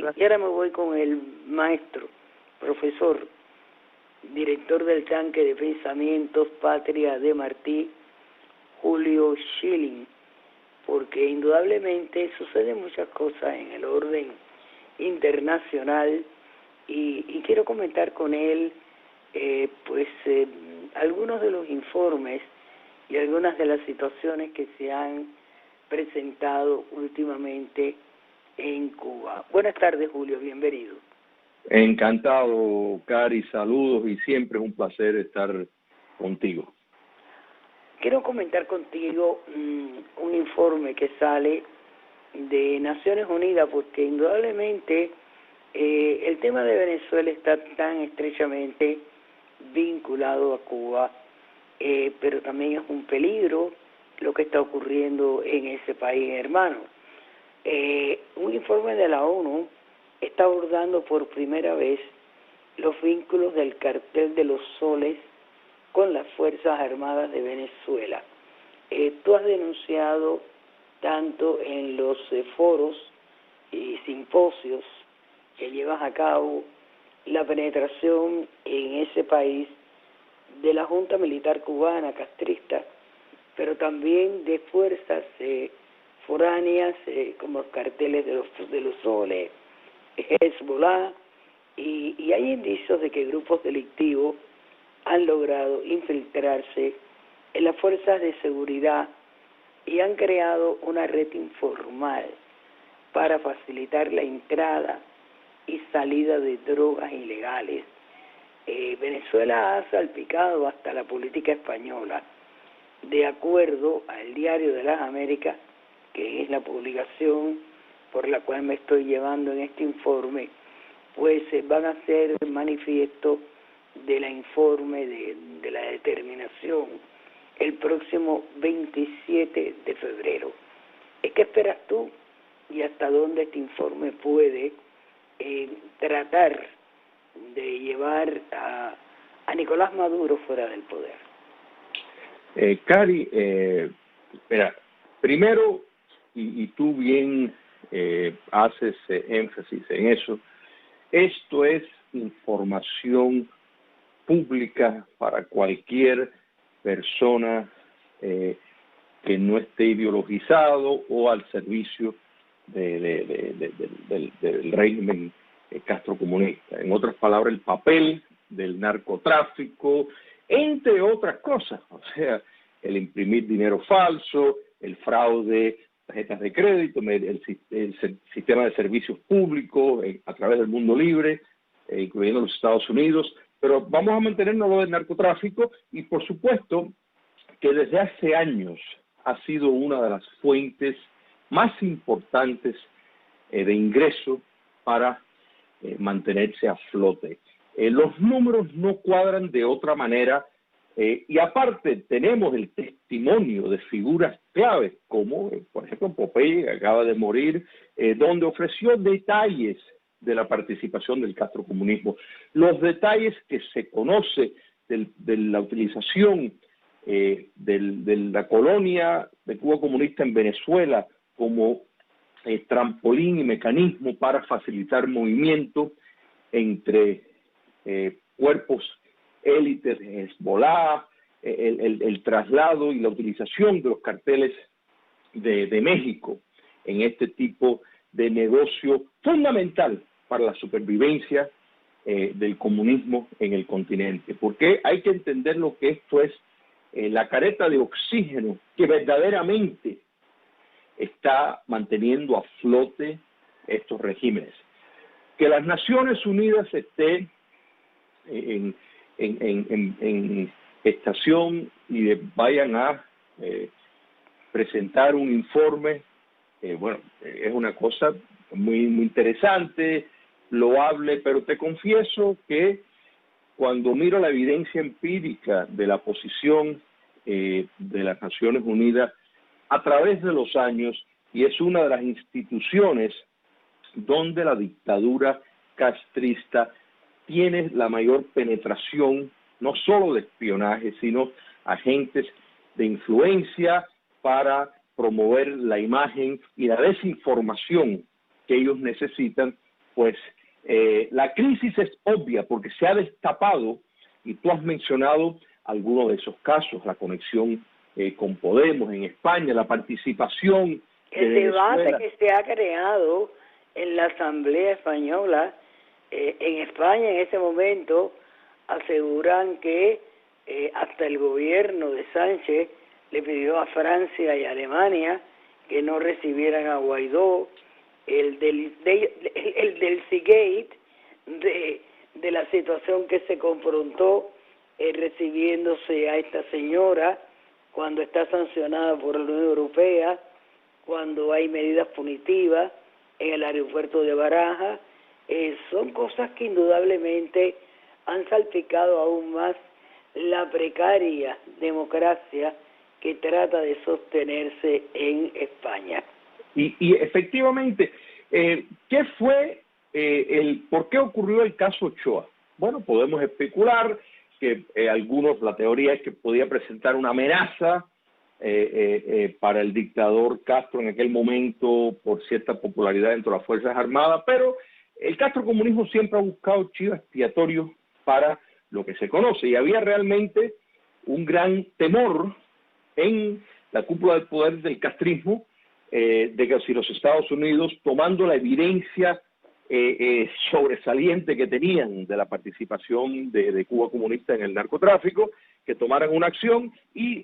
Y ahora me voy con el maestro, profesor, director del tanque de pensamientos Patria de Martí, Julio Schilling, porque indudablemente suceden muchas cosas en el orden internacional y quiero comentar con él algunos de los informes y algunas de las situaciones que se han presentado últimamente en Cuba. Buenas tardes, Julio, bienvenido. Encantado, Cari, saludos y siempre es un placer estar contigo. Quiero comentar contigo un informe que sale de Naciones Unidas, porque indudablemente el tema de Venezuela está tan estrechamente vinculado a Cuba, pero también es un peligro lo que está ocurriendo en ese país hermano. Un informe de la ONU está abordando por primera vez los vínculos del cartel de los soles con las Fuerzas Armadas de Venezuela. Tú has denunciado tanto en los foros y simposios que llevas a cabo la penetración en ese país de la Junta Militar Cubana castrista, pero también de fuerzas foráneas como los carteles de los soles, Hezbollah, y hay indicios de que grupos delictivos han logrado infiltrarse en las fuerzas de seguridad y han creado una red informal para facilitar la entrada y salida de drogas ilegales. Venezuela ha salpicado hasta la política española. De acuerdo al Diario de las Américas, que es la publicación por la cual me estoy llevando en este informe, pues van a ser manifiesto de la informe de la determinación el próximo 27 de febrero. ¿Qué esperas tú y hasta dónde este informe puede tratar de llevar a Nicolás Maduro fuera del poder? Cari, mira, primero, y tú bien haces énfasis en eso, esto es información pública para cualquier persona que no esté ideologizado o al servicio del régimen castrocomunista. En otras palabras, el papel del narcotráfico, entre otras cosas, o sea, el imprimir dinero falso, el fraude, tarjetas de crédito, el sistema de servicios públicos a través del mundo libre, incluyendo los Estados Unidos, pero vamos a mantenernos lo del narcotráfico y por supuesto que desde hace años ha sido una de las fuentes más importantes de ingreso para mantenerse a flote. Los números no cuadran de otra manera y aparte tenemos el testimonio de figuras claves como, por ejemplo, Popeye, que acaba de morir, donde ofreció detalles de la participación del castrocomunismo, los detalles que se conoce de la utilización de la colonia de Cuba comunista en Venezuela como trampolín y mecanismo para facilitar movimiento entre cuerpos élites de Hezbollah, el traslado y la utilización de los carteles de México en este tipo de negocio fundamental para la supervivencia del comunismo en el continente. Porque hay que entender lo que esto es la careta de oxígeno que verdaderamente está manteniendo a flote estos regímenes. Que las Naciones Unidas estén en estación y vayan a presentar un informe, es una cosa muy interesante, loable, pero te confieso que cuando miro la evidencia empírica de la posición de las Naciones Unidas a través de los años, y es una de las instituciones donde la dictadura castrista tiene la mayor penetración, no solo de espionaje, sino agentes de influencia para promover la imagen y la desinformación que ellos necesitan pues la crisis es obvia porque se ha destapado, y tú has mencionado algunos de esos casos, la conexión con Podemos en España, la participación de el debate Venezuela. que se ha creado en la Asamblea Española, en España en ese momento, aseguran que hasta el gobierno de Sánchez le pidió a Francia y Alemania que no recibieran a Guaidó, el del Seagate, de la situación que se confrontó recibiéndose a esta señora cuando está sancionada por la Unión Europea, cuando hay medidas punitivas en el aeropuerto de Barajas. Son cosas que indudablemente han salpicado aún más la precaria democracia que trata de sostenerse en España. Y efectivamente, ¿qué fue por qué ocurrió el caso Ochoa? Bueno, podemos especular que algunos, la teoría es que podía presentar una amenaza para el dictador Castro en aquel momento por cierta popularidad dentro de las Fuerzas Armadas, pero el castrocomunismo siempre ha buscado chivo expiatorio para lo que se conoce, y había realmente un gran temor en la cúpula del poder del castrismo de que si los Estados Unidos, tomando la evidencia sobresaliente que tenían de la participación de Cuba comunista en el narcotráfico, que tomaran una acción y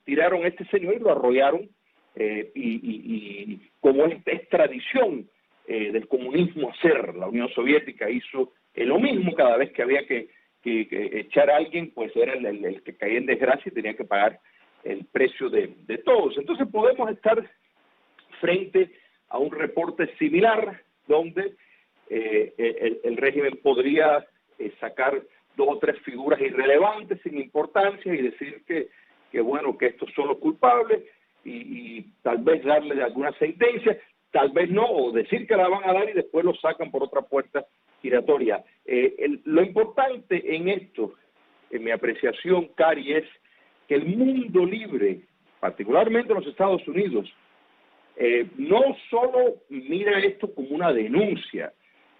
tiraron a este señor y lo arrollaron, y como es tradición del comunismo hacer, la Unión Soviética hizo lo mismo cada vez que había que echar a alguien, pues era el que caía en desgracia y tenía que pagar el precio de todos. Entonces podemos estar frente a un reporte similar donde el régimen podría sacar 2 o 3 figuras irrelevantes, sin importancia, y decir que bueno, que estos son los culpables, y tal vez darle alguna sentencia, tal vez no, o decir que la van a dar y después lo sacan por otra puerta giratoria. Lo importante en esto, en mi apreciación, Cari, es que el mundo libre, particularmente los Estados Unidos, no solo mira esto como una denuncia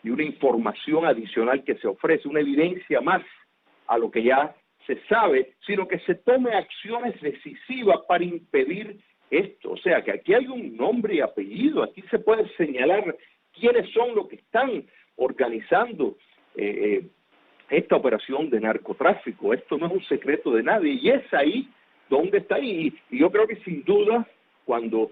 y una información adicional que se ofrece, una evidencia más a lo que ya se sabe, sino que se tome acciones decisivas para impedir esto. O sea, que aquí hay un nombre y apellido, aquí se puede señalar quiénes son los que están organizando esta operación de narcotráfico. Esto no es un secreto de nadie, y es ahí donde está. Y yo creo que sin duda, cuando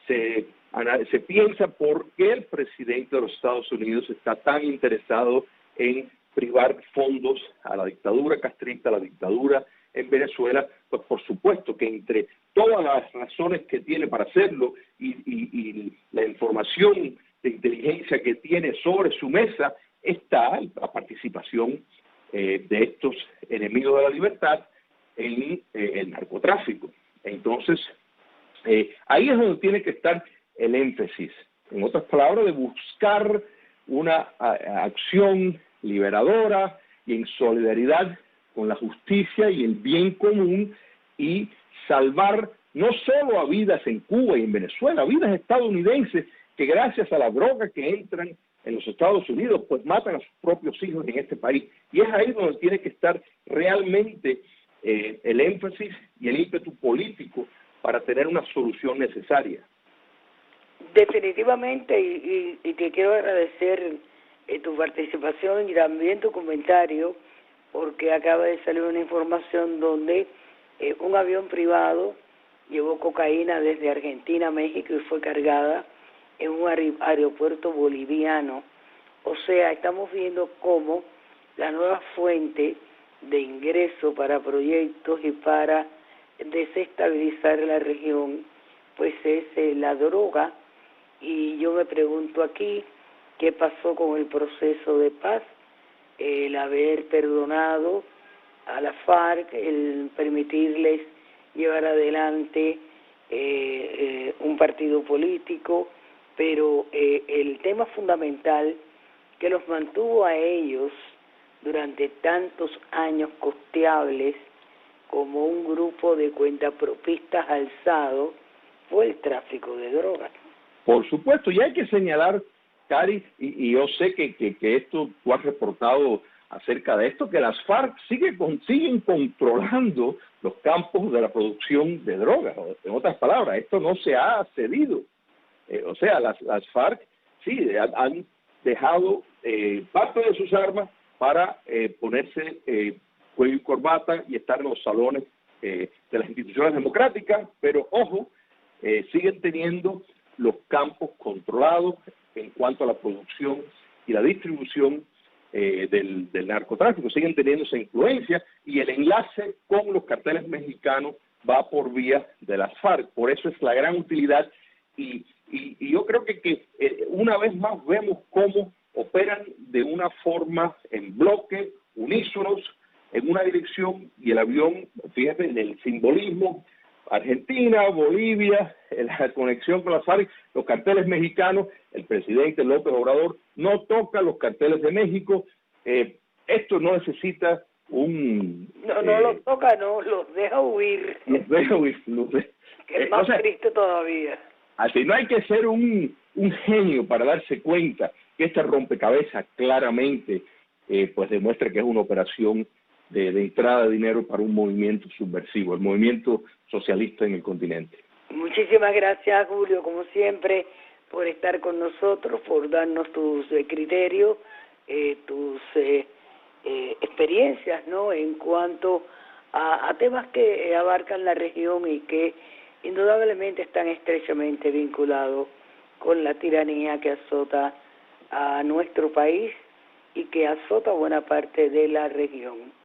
se piensa por qué el presidente de los Estados Unidos está tan interesado en privar fondos a la dictadura castrista, a la dictadura en Venezuela, pues por supuesto que entre todas las razones que tiene para hacerlo y la información de inteligencia que tiene sobre su mesa, está la participación de estos enemigos de la libertad en el narcotráfico. Entonces, ahí es donde tiene que estar el énfasis. En otras palabras, de buscar una acción liberadora y en solidaridad con la justicia y el bien común, y salvar no solo a vidas en Cuba y en Venezuela, vidas estadounidenses que gracias a la droga que entran en los Estados Unidos, pues matan a sus propios hijos en este país. Y es ahí donde tiene que estar realmente el énfasis y el ímpetu político para tener una solución necesaria. Definitivamente, y te quiero agradecer tu participación y también tu comentario, porque acaba de salir una información donde un avión privado llevó cocaína desde Argentina a México y fue cargada en un aeropuerto boliviano. O sea, estamos viendo cómo la nueva fuente de ingreso para proyectos y para desestabilizar la región, pues es la droga. Y yo me pregunto aquí, ¿qué pasó con el proceso de paz? El haber perdonado a la FARC, el permitirles llevar adelante un partido político, pero el tema fundamental que los mantuvo a ellos durante tantos años costeables como un grupo de cuentapropistas alzados fue el tráfico de drogas. Por supuesto, y hay que señalar Cari, y yo sé que esto tú has reportado acerca de esto, que las FARC siguen controlando los campos de la producción de drogas. En otras palabras, esto no se ha cedido. O sea, las FARC sí han dejado parte de sus armas para ponerse cuello y corbata y estar en los salones de las instituciones democráticas, pero ojo, siguen teniendo los campos controlados en cuanto a la producción y la distribución del narcotráfico, siguen teniendo esa influencia y el enlace con los carteles mexicanos va por vía de las FARC. Por eso es la gran utilidad y yo creo que una vez más vemos cómo operan de una forma en bloque, unísonos, en una dirección, y el avión, fíjate, en el simbolismo, Argentina, Bolivia, la conexión con las FARC, los carteles mexicanos, el presidente López Obrador no toca los carteles de México. Esto no necesita un... No los toca, no, los deja huir. Los deja huir. Que es más triste todavía. Así no hay que ser un genio para darse cuenta que este rompecabezas claramente pues demuestra que es una operación de entrada de dinero para un movimiento subversivo, el movimiento socialista en el continente. Muchísimas gracias, Julio, como siempre, por estar con nosotros, por darnos tus criterios, tus experiencias, ¿no?, en cuanto a temas que abarcan la región y que indudablemente están estrechamente vinculados con la tiranía que azota a nuestro país y que azota buena parte de la región.